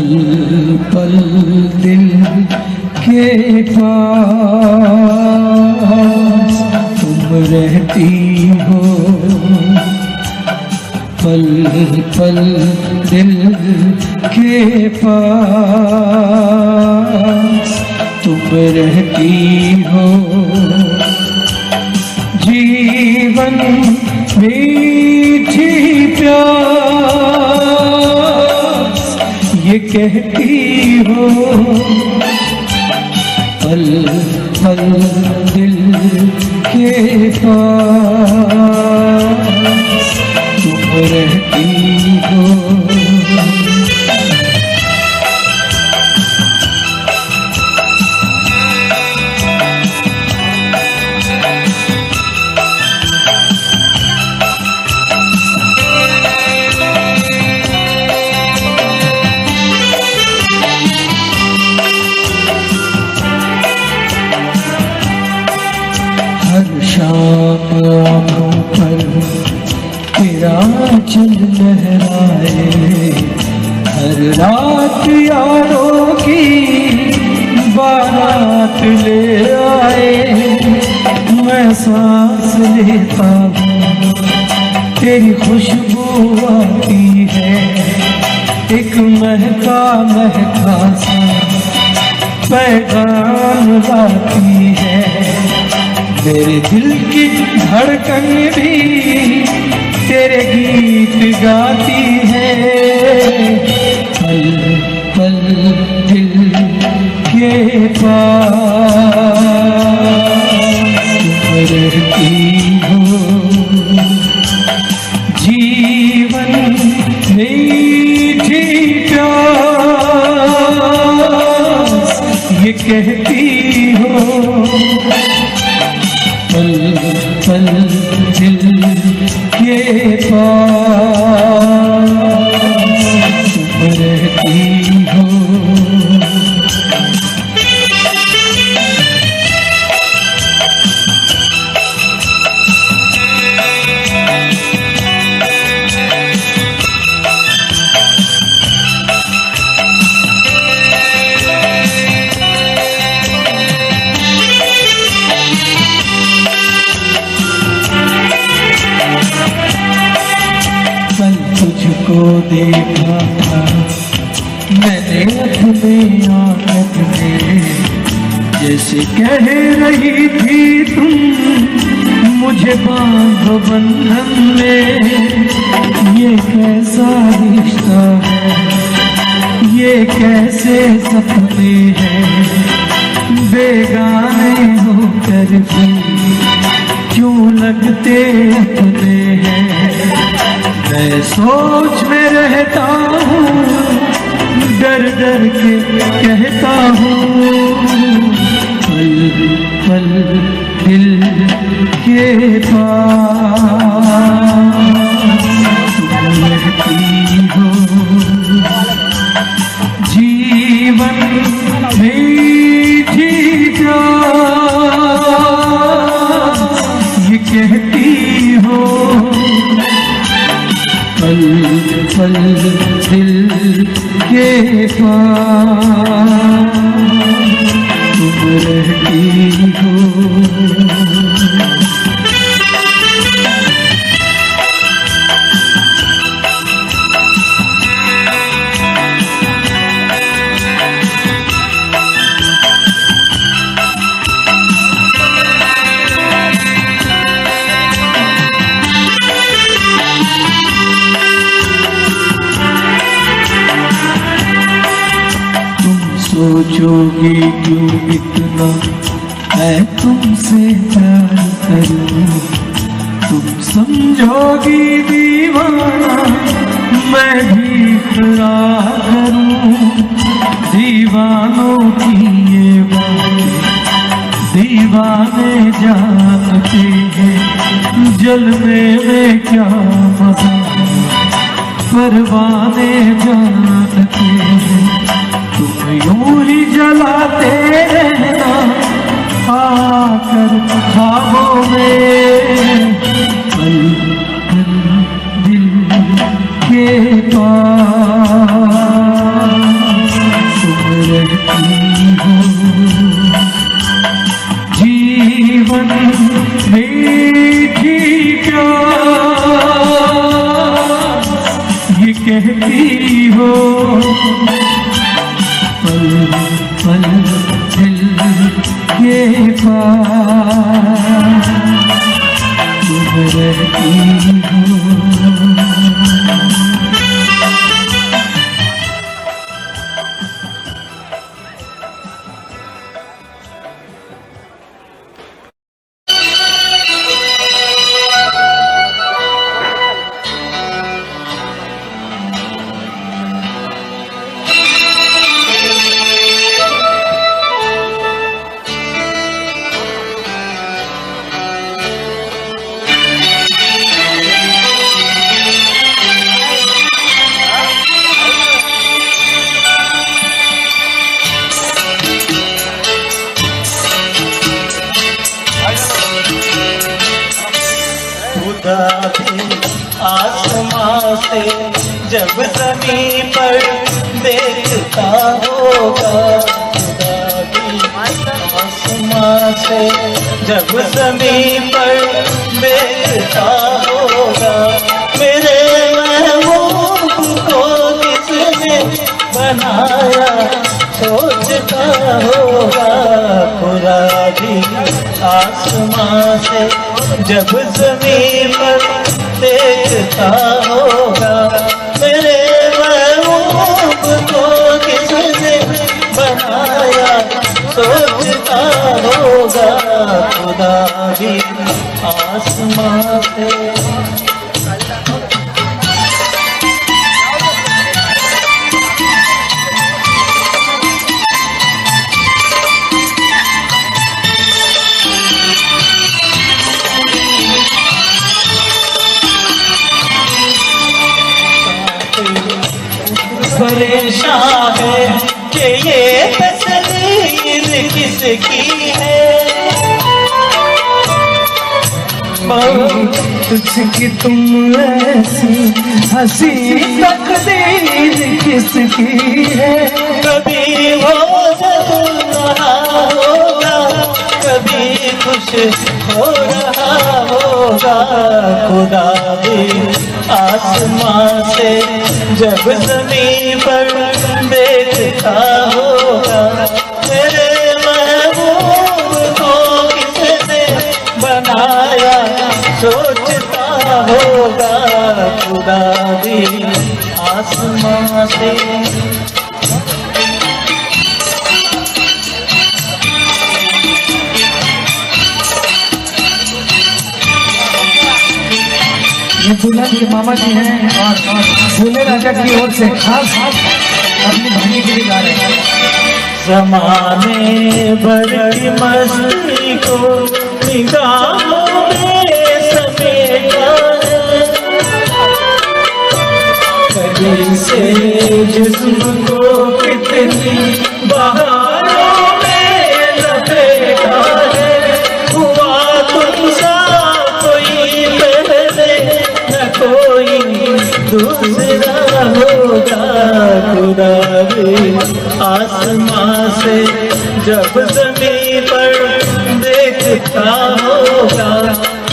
पल पल दिल के पास तुम रहती हो, पल पल दिल के पास तुम रहती हो। जीवन मीठी प्यास ये कहती हो, पल पल दिल के पास तुम रहती हो। हर शाम आँखों पर तेरा चल लहराए, हर रात यारों की बारात ले आए। मैं सांस लेता हूँ तेरी खुशबू आती है, एक महका महका सा पैगाम लाती है। मेरे दिल की धड़कन भी तेरे गीत गाती है, पल पल दिल के पास तुम रहती हो। जीवन मीठी प्यास ये कहती हो, पल पल दिल के पास तुम रहती हो। तुझको देखा था मैंने अपने आँख में, जैसे कह रही थी तुम मुझे बांधो बंधन में। ये कैसा रिश्ता है, ये कैसे सपने हैं, बेगाने होकर भी क्यों लगते अपने हैं। मैं सोच में रहता हूँ, डर डर के कहता हूँ, पल पल दिल के पास तुम रहती हो। जीवन मीठी प्यास ये कहती हो, पल पल दिल के पास तुम रहती हो। सोचोगी क्यों इतना मैं तुमसे प्यार करूं, तुम समझोगी दीवाना मैं भी इकरार करूं। दीवानों की ये बात दीवाने जानते हैं, जलने में क्या मजा परवाने जानते हैं। तुम यूं ही जलाते रहना आकर ख्वाबों में, पल पल दिल के पास कहती हो पल पल दिल के पास तुम रहती हो। आसमां से जब ज़मीन पर देखता होगा, खुदा भी आसमां से जब ज़मीन पर देखता होगा, मेरे महबूब को किसने बनाया सोचता होगा। खुदा भी आसमां से जब ज़मीन पर देखता होगा, मेरे महबूब को किसने बनाया सोचता होगा। खुदा भी आसमां से परेशान है कि ये तस्वीर किसकी है, तुझकी तुम ऐसी हंसी तकदीर किसकी है। कभी वो जल रहा होगा, कभी खुश हो रहा होगा। खुदा भी आसमां से जब ज़मीन पर देखता होगा, मेरे महबूब को किसने बनाया सोचता होगा। खुदा भी आसमां से ये दुल्हन के मामा जी हैं और दूल्हे राजा की ओर से खास अपनी भाभी के लिए गा रहे हैं। ज़माने भर की मस्ती को निगाहों में समेटा है, कभी से जिस्म को कितनी बहारों में लपेटा है। हुआ तुमसा कोई पहले न कोई दूसरा होगा। खुदा भी आसमां से जब ज़मीन पर देखता होगा,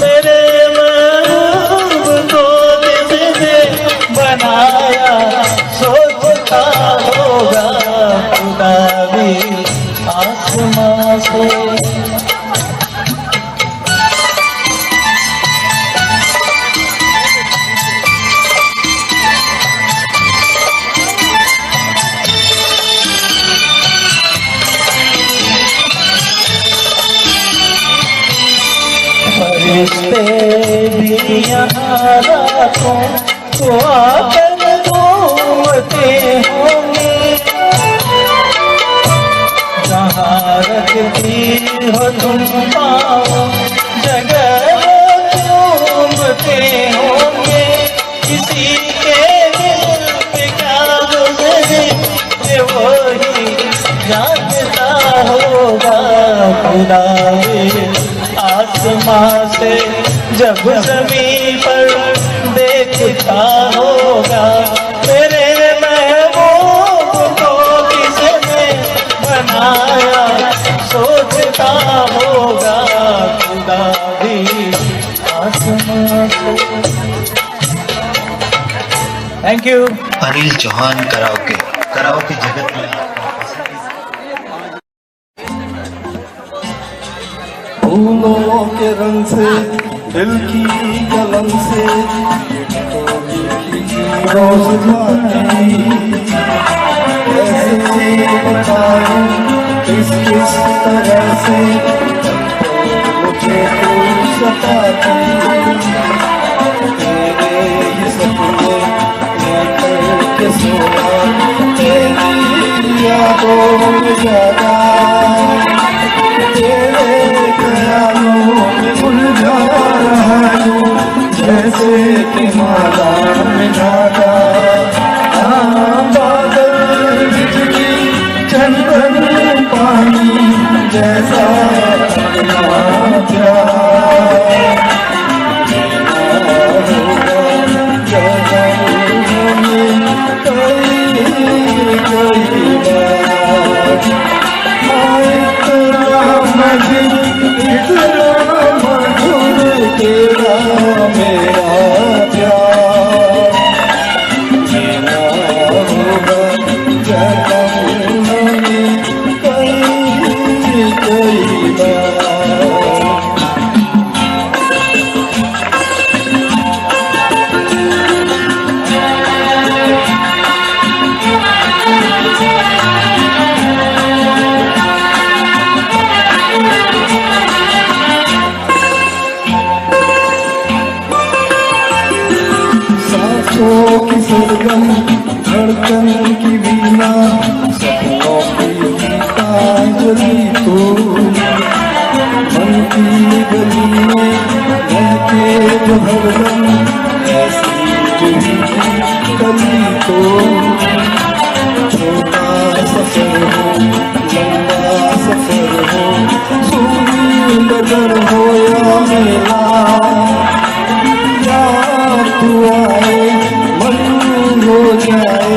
मेरे महबूब को किसने बनाया सोचता होगा। खुदा भी आसमां से फरिश्ते भी यहाँ रातों को आकर घूमते होंगे, जहाँ रखती हो तुम पाओ जगह घूमते होंगे। किसी के दिल पे क्या गुजरे ये वो ही जानता होगा। खुदा आसमां से जब ज़मीन पर देखता होगा, मेरे महबूब को किसने बनाया सोचता होगा। खुदा भी आसमां से thank you. Anil Chauhan karaoke karaoke जगत में फूलों के रंग से दिल की कलम से रोज जाती कैसे बताऊं किस किस तरह से मुझे तू सताती तेरे ही सपने लेकर के सोना तेरी यादों में ज्यादा तेरे ख्यालों में उलझा रहा हूँ जैसे कि माला में धागा बादल बिजली चंदन पानी जैसा की सरगम धड़कन की वीणा सपनों की गीतांजलि तो मन की गली में बहके जो हरदम ऐसी जुड़ी कली तो छोटा सफर हो लंबा सफर हो सूरी नगर हो या मेला तू आए मन हो जाए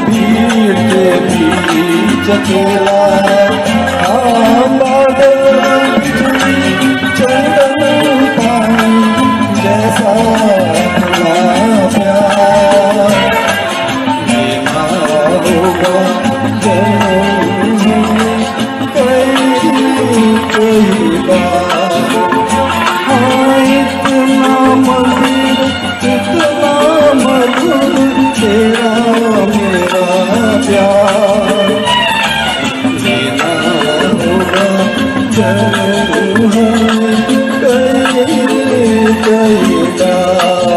भीड़ के बीच अकेला बादल बिजली चंदन पानी जैसा खुला प्यार मेरा होगा जन्म कई बार इतना मंदिर इतना मधुर तेरा मेरा प्यार लेना होगा जरूर कई बार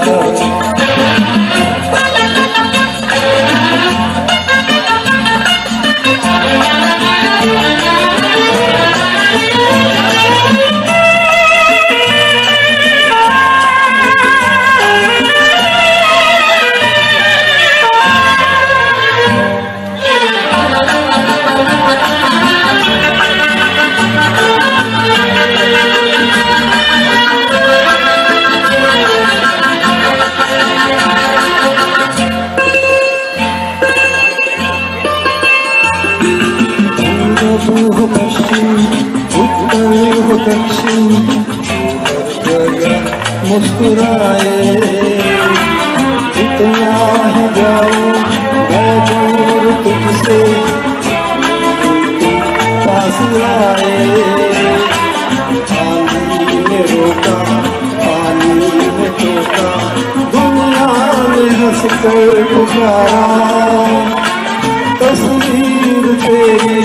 हो पश्चिम उत्तर हो दक्षिण हर जगह मुस्कुराए जितना ही जाऊं मैं दूर तुझसे पास आए पानी में रोका पानी में टोका दुनिया में हंस कर पुकारा तस्वीर तेरी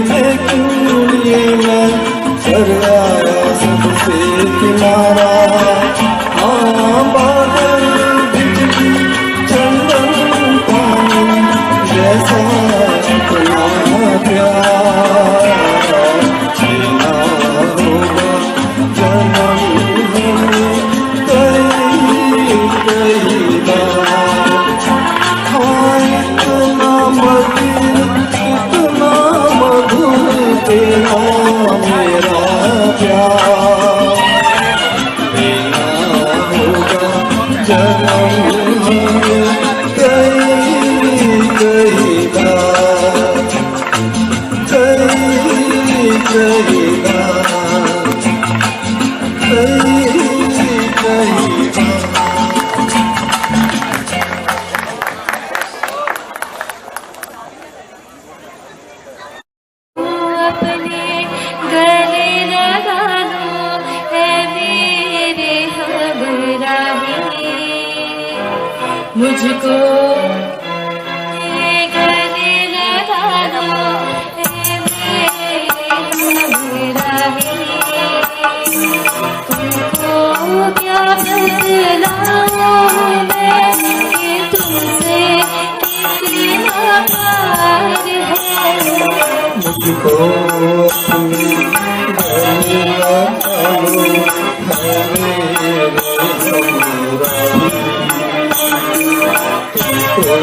लेकिन ये मैं सर आया सबसे किनारा बादल बिजली चंदन पानी जैसा खुला प्यार लेना होगा जन्म कई बार इतना मधुर तेरा मेरा प्यार लेना होगा जन्म कई बार कई बार कई बार मुझको ये गले लगा दो, ए मेरा ही। तुमको क्या बतलाऊं मैं कि तुमसे कितना प्यार है। मुझको अपनी गले लगा लो, है मेरे हमराही। तुमको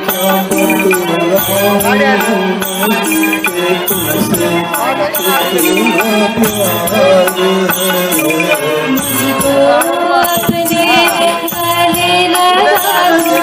क्या बतलाऊं कि तुमसे कितना प्यार है। मुझको अपने गले लगा लो।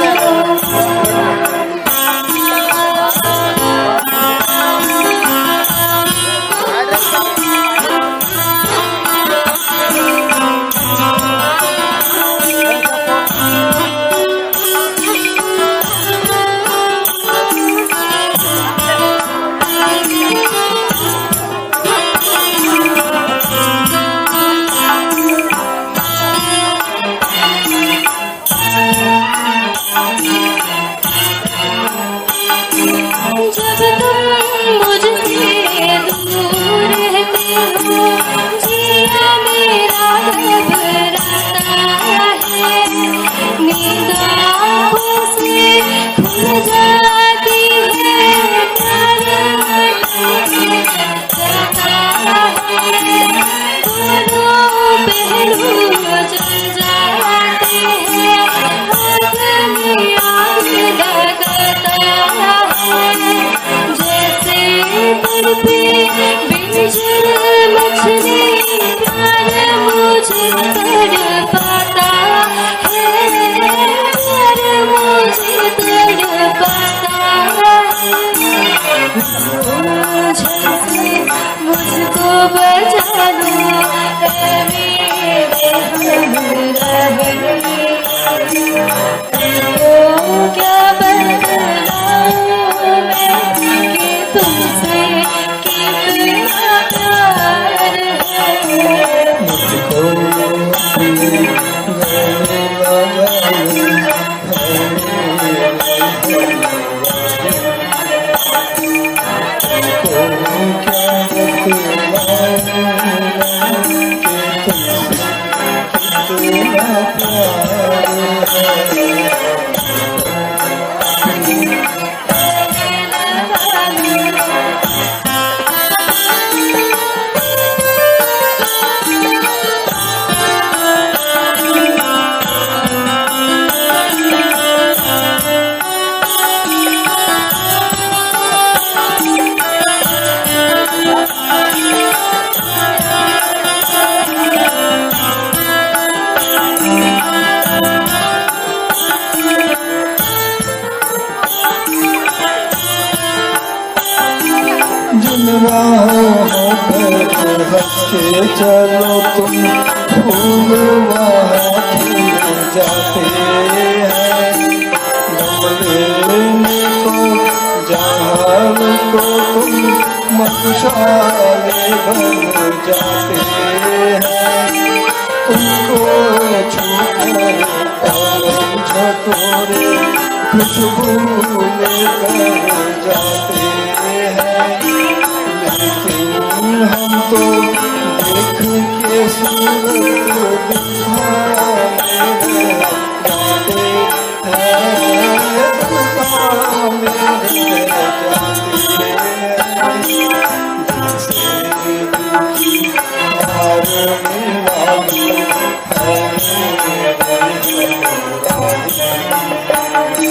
जब तुम मुझसे दूर रहते हो, जिया मेरा घबराता है। नींद आँखों से खुल जाती है, प्यार जाता है। दोनों पहलू जल जाते हैं, आग में आग लगाता है। जैसे तड़पे बिंजर मछली, प्यार मुझे तड़पाता है, प्यार मुझे तड़पाता है। झलसे मुझको बचा लो, ऐ मेरे हमराही। तुमको क्या बतलाऊं मैं कि तुमसे कितना प्यार है। मुझको अपने गले लगा लो, है मेरे हमराही। तुमको क्या बतलाऊं कि तुमसे कितना प्यार है। जिन राहों पर हंस के चलो तुम, फूल वहाँ खिल जाते हैं। गमले में तो जहान को तुम मधुशाले बन जाते हैं। तुमको छूकर पवन झकोरे खुशबू लेकर जाते हैं। लेकिन हम तो देख के सूरत दिखाने जाते हैं, दिखाने जाते हैं। जिनसे दुखी हारने वाली है मेरी हमराही।